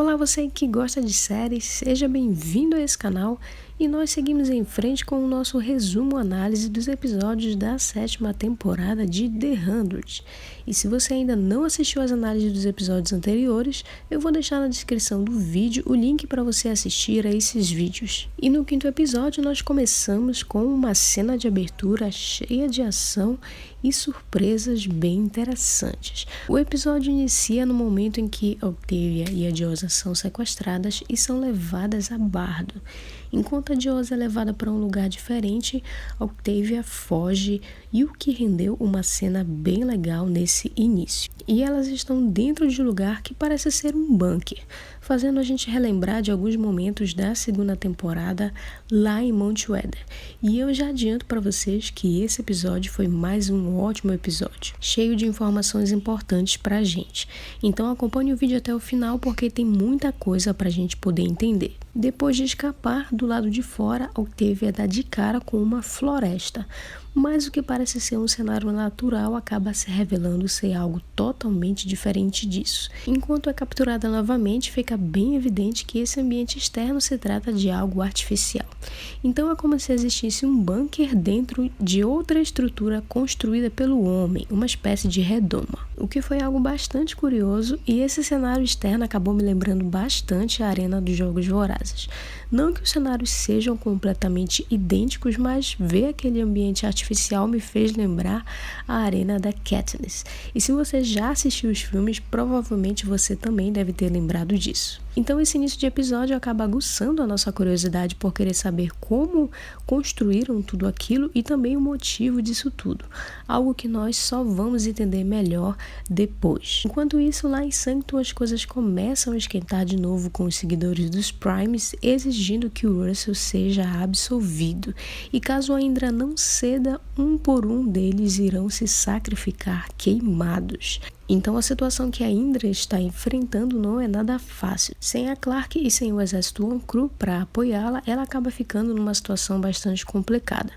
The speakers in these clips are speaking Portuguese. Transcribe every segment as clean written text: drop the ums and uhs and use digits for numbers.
Olá, você que gosta de séries, seja bem-vindo a esse canal e nós seguimos em frente com o nosso resumo análise dos episódios da 7ª temporada de The 100. E se você ainda não assistiu às análises dos episódios anteriores, eu vou deixar na descrição do vídeo o link para você assistir a esses vídeos. E no 5º episódio nós começamos com uma cena de abertura cheia de ação e surpresas bem interessantes. O episódio inicia no momento em que Octavia e a Diosa são sequestradas e são levadas a Bardo. Enquanto a Diosa é levada para um lugar diferente, Octavia foge, e o que rendeu uma cena bem legal nesse início. E elas estão dentro de um lugar que parece ser um bunker, fazendo a gente relembrar de alguns momentos da 2ª temporada lá em Mount Weather. E eu já adianto para vocês que esse episódio foi mais um ótimo episódio, cheio de informações importantes para a gente. Então acompanhe o vídeo até o final porque tem muita coisa para a gente poder entender. Depois de escapar, do lado de fora, Octavia dá de cara com uma floresta, mas o que parece ser um cenário natural acaba se revelando ser algo totalmente diferente disso. Enquanto é capturada novamente, fica bem evidente que esse ambiente externo se trata de algo artificial. Então é como se existisse um bunker dentro de outra estrutura construída pelo homem, uma espécie de redoma. O que foi algo bastante curioso, e esse cenário externo acabou me lembrando bastante a arena dos Jogos Vorazes. Não que os cenários sejam completamente idênticos, mas ver aquele ambiente artificial me fez lembrar a arena da Katniss. E se você já assistiu os filmes, provavelmente você também deve ter lembrado disso. Então esse início de episódio acaba aguçando a nossa curiosidade por querer saber como construíram tudo aquilo e também o motivo disso tudo. Algo que nós só vamos entender melhor depois. Enquanto isso, lá em Sanctum as coisas começam a esquentar de novo com os seguidores dos Primes exigindo que o Russell seja absolvido. E caso a Indra não ceda, um por um deles irão se sacrificar queimados. Então a situação que a Indra está enfrentando não é nada fácil. Sem a Clarke e sem o exército Wonkru para apoiá-la, ela acaba ficando numa situação bastante complicada.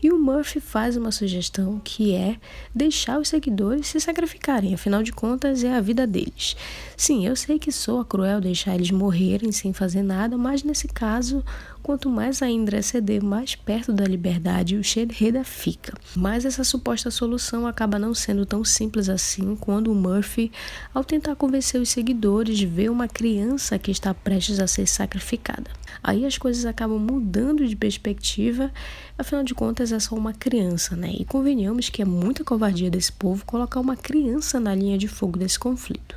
E o Murphy faz uma sugestão que é deixar os seguidores se sacrificarem, afinal de contas é a vida deles. Sim, eu sei que soa cruel deixar eles morrerem sem fazer nada, mas nesse caso, quanto mais a Indra ceder, mais perto da liberdade o Sherreda fica. Mas essa suposta solução acaba não sendo tão simples assim quando o Murphy, ao tentar convencer os seguidores, vê uma criança que está prestes a ser sacrificada. Aí as coisas acabam mudando de perspectiva, afinal de contas é só uma criança, né? E convenhamos que é muita covardia desse povo colocar uma criança na linha de fogo desse conflito.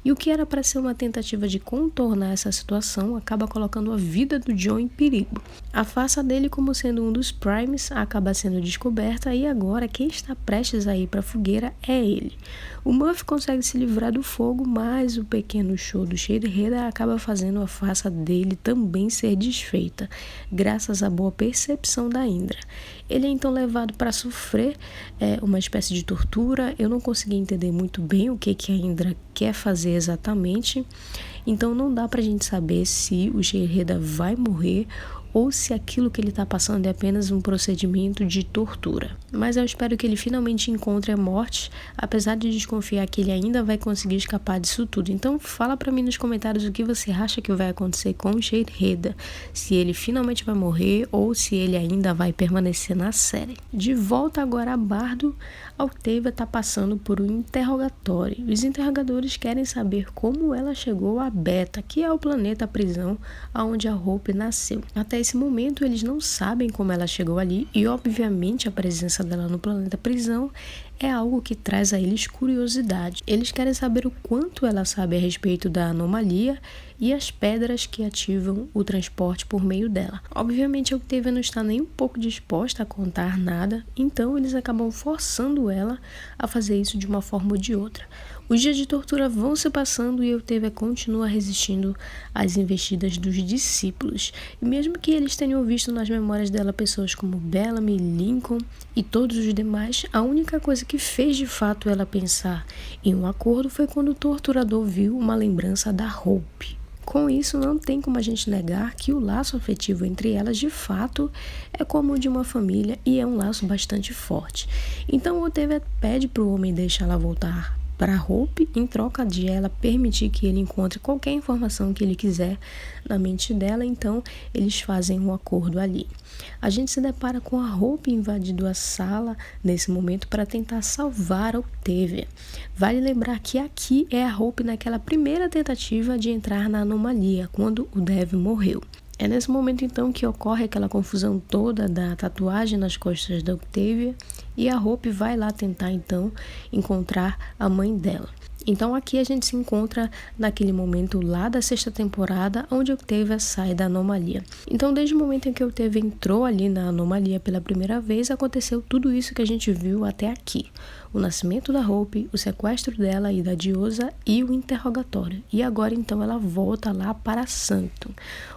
E o que era para ser uma tentativa de contornar essa situação acaba colocando a vida do Jon em perigo. A farsa dele como sendo um dos Primes acaba sendo descoberta e agora quem está prestes a ir para a fogueira é ele. O Murphy consegue se livrar do fogo, mas o pequeno show do Sherreda acaba fazendo a farsa dele também ser desfeita, graças à boa percepção da Indra. Ele é então levado para sofrer uma espécie de tortura. Eu não consegui entender muito bem o que a Indra quer fazer exatamente, então não dá pra gente saber se o Sherreda vai morrer ou se aquilo que ele está passando é apenas um procedimento de tortura. Mas eu espero que ele finalmente encontre a morte, apesar de desconfiar que ele ainda vai conseguir escapar disso tudo. Então fala pra mim nos comentários o que você acha que vai acontecer com o Sherreda, se ele finalmente vai morrer ou se ele ainda vai permanecer na série. De volta agora a Bardo, a Octavia está passando por um interrogatório. Os interrogadores querem saber como ela chegou a Beta, que é o planeta prisão onde a Hope nasceu. Até esse momento eles não sabem como ela chegou ali e obviamente a presença dela no planeta prisão é algo que traz a eles curiosidade. Eles querem saber o quanto ela sabe a respeito da anomalia e as pedras que ativam o transporte por meio dela. Obviamente a Octavia não está nem um pouco disposta a contar nada, então eles acabam forçando ela a fazer isso de uma forma ou de outra. Os dias de tortura vão se passando e Octavia continua resistindo às investidas dos discípulos. E mesmo que eles tenham visto nas memórias dela pessoas como Bellamy, Lincoln e todos os demais, a única coisa que fez de fato ela pensar em um acordo foi quando o torturador viu uma lembrança da Hope. Com isso, não tem como a gente negar que o laço afetivo entre elas, de fato, é como o de uma família e é um laço bastante forte. Então, Octavia pede para o homem deixar ela voltar para Hope, em troca de ela permitir que ele encontre qualquer informação que ele quiser na mente dela, então eles fazem um acordo ali. A gente se depara com a Hope invadindo a sala nesse momento para tentar salvar a Octavia. Vale lembrar que aqui é a Hope naquela primeira tentativa de entrar na anomalia, quando o Dev morreu. É nesse momento então que ocorre aquela confusão toda da tatuagem nas costas da Octavia e a Hope vai lá tentar então encontrar a mãe dela. Então aqui a gente se encontra naquele momento lá da sexta temporada, onde Octavia sai da anomalia. Então desde o momento em que Octavia entrou ali na anomalia pela primeira vez, aconteceu tudo isso que a gente viu até aqui. O nascimento da Hope, o sequestro dela e da Diosa e o interrogatório. E agora então ela volta lá para Sanctum,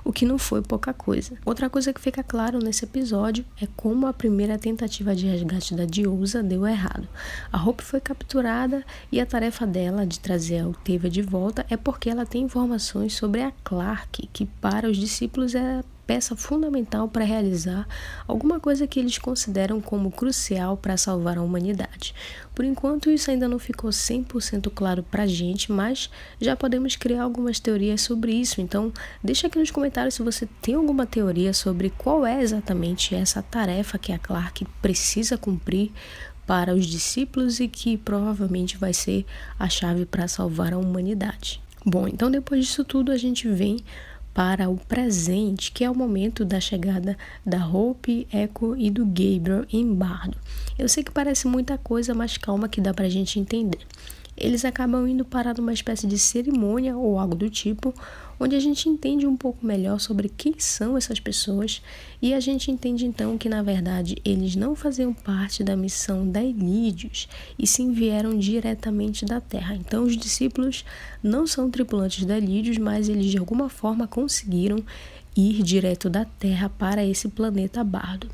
o que não foi pouca coisa. Outra coisa que fica claro nesse episódio é como a primeira tentativa de resgate da Diosa deu errado. A Hope foi capturada e a tarefa dela de trazer a Octavia de volta é porque ela tem informações sobre a Clarke, que para os discípulos é peça fundamental para realizar alguma coisa que eles consideram como crucial para salvar a humanidade. Por enquanto isso ainda não ficou 100% claro para a gente, mas já podemos criar algumas teorias sobre isso, então deixa aqui nos comentários se você tem alguma teoria sobre qual é exatamente essa tarefa que a Clarke precisa cumprir para os discípulos e que provavelmente vai ser a chave para salvar a humanidade. Bom, então depois disso tudo a gente vem para o presente, que é o momento da chegada da Hope, Echo e do Gabriel em Bardo. Eu sei que parece muita coisa, mas calma que dá pra gente entender. Eles acabam indo parar numa espécie de cerimônia ou algo do tipo, onde a gente entende um pouco melhor sobre quem são essas pessoas e a gente entende então que na verdade eles não faziam parte da missão da Elídios e sim vieram diretamente da Terra. Então os discípulos não são tripulantes da Elídios, mas eles de alguma forma conseguiram ir direto da Terra para esse planeta Bardo.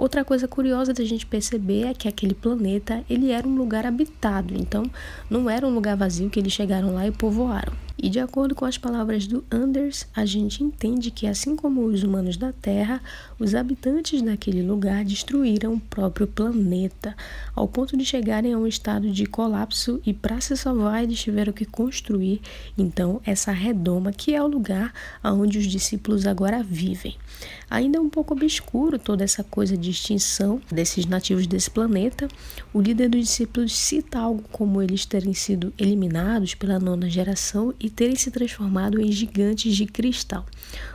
Outra coisa curiosa da gente perceber é que aquele planeta, ele era um lugar habitado, então não era um lugar vazio que eles chegaram lá e povoaram. E de acordo com as palavras do Anders, a gente entende que assim como os humanos da Terra, os habitantes daquele lugar destruíram o próprio planeta, ao ponto de chegarem a um estado de colapso e para se salvar eles tiveram que construir então essa redoma que é o lugar onde os discípulos agora vivem. Ainda é um pouco obscuro toda essa coisa de extinção desses nativos desse planeta. O líder dos discípulos cita algo como eles terem sido eliminados pela nona geração e terem se transformado em gigantes de cristal.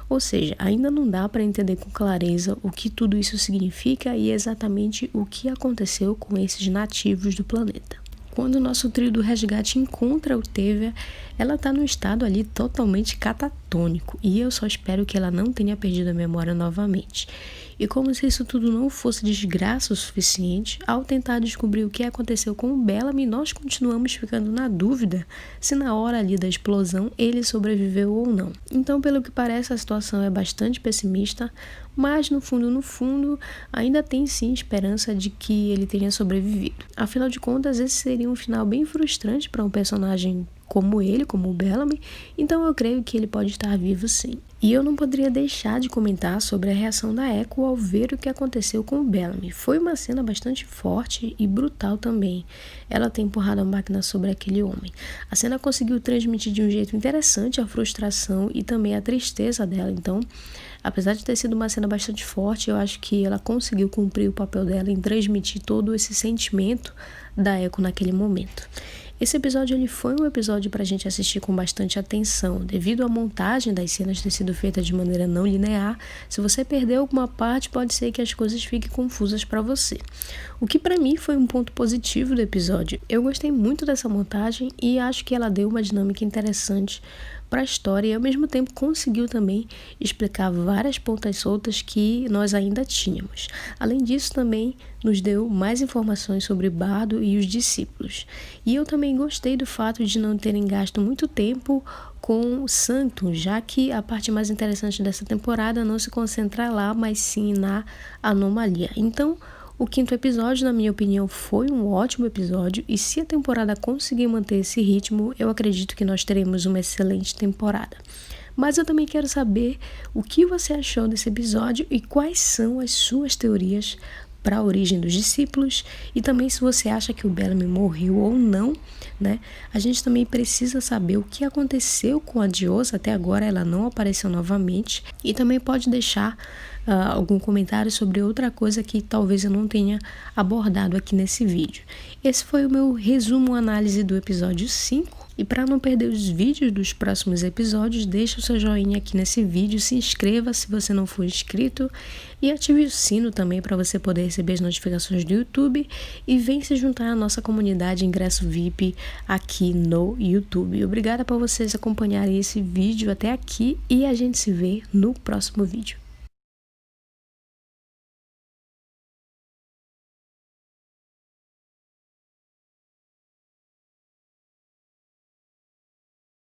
Ou seja, ainda não dá para entender com clareza o que tudo isso significa e exatamente o que aconteceu com esses nativos do planeta. Quando o nosso trio do resgate encontra a Octavia, ela está num estado ali totalmente catatônico e eu só espero que ela não tenha perdido a memória novamente. E como se isso tudo não fosse desgraça o suficiente, ao tentar descobrir o que aconteceu com o Bellamy, nós continuamos ficando na dúvida se na hora ali da explosão ele sobreviveu ou não. Então, pelo que parece, a situação é bastante pessimista, mas no fundo, ainda tem sim esperança de que ele tenha sobrevivido. Afinal de contas, esse seria um final bem frustrante para um personagem como ele, como o Bellamy, então eu creio que ele pode estar vivo sim. E eu não poderia deixar de comentar sobre a reação da Echo ao ver o que aconteceu com o Bellamy. Foi uma cena bastante forte e brutal também. Ela tem empurrado a máquina sobre aquele homem. A cena conseguiu transmitir de um jeito interessante a frustração e também a tristeza dela, então apesar de ter sido uma cena bastante forte, eu acho que ela conseguiu cumprir o papel dela em transmitir todo esse sentimento da Echo naquele momento. Esse episódio ele foi um episódio para a gente assistir com bastante atenção, devido à montagem das cenas ter sido feita de maneira não linear. Se você perdeu alguma parte, pode ser que as coisas fiquem confusas para você. O que para mim foi um ponto positivo do episódio. Eu gostei muito dessa montagem e acho que ela deu uma dinâmica interessante para a história e ao mesmo tempo conseguiu também explicar várias pontas soltas que nós ainda tínhamos. Além disso, também nos deu mais informações sobre Bardo e os discípulos. E eu também gostei do fato de não terem gasto muito tempo com Sanctum, já que a parte mais interessante dessa temporada não se concentra lá, mas sim na anomalia. Então, o quinto episódio, na minha opinião, foi um ótimo episódio e se a temporada conseguir manter esse ritmo, eu acredito que nós teremos uma excelente temporada. Mas eu também quero saber o que você achou desse episódio e quais são as suas teorias para a origem dos discípulos e também se você acha que o Bellamy morreu ou não, né? A gente também precisa saber o que aconteceu com a Diosa, até agora ela não apareceu novamente, e também pode deixar algum comentário sobre outra coisa que talvez eu não tenha abordado aqui nesse vídeo. Esse foi o meu resumo análise do episódio 5. E para não perder os vídeos dos próximos episódios, deixa o seu joinha aqui nesse vídeo, se inscreva se você não for inscrito e ative o sino também para você poder receber as notificações do YouTube e vem se juntar à nossa comunidade Ingresso VIP aqui no YouTube. Obrigada por vocês acompanharem esse vídeo até aqui e a gente se vê no próximo vídeo.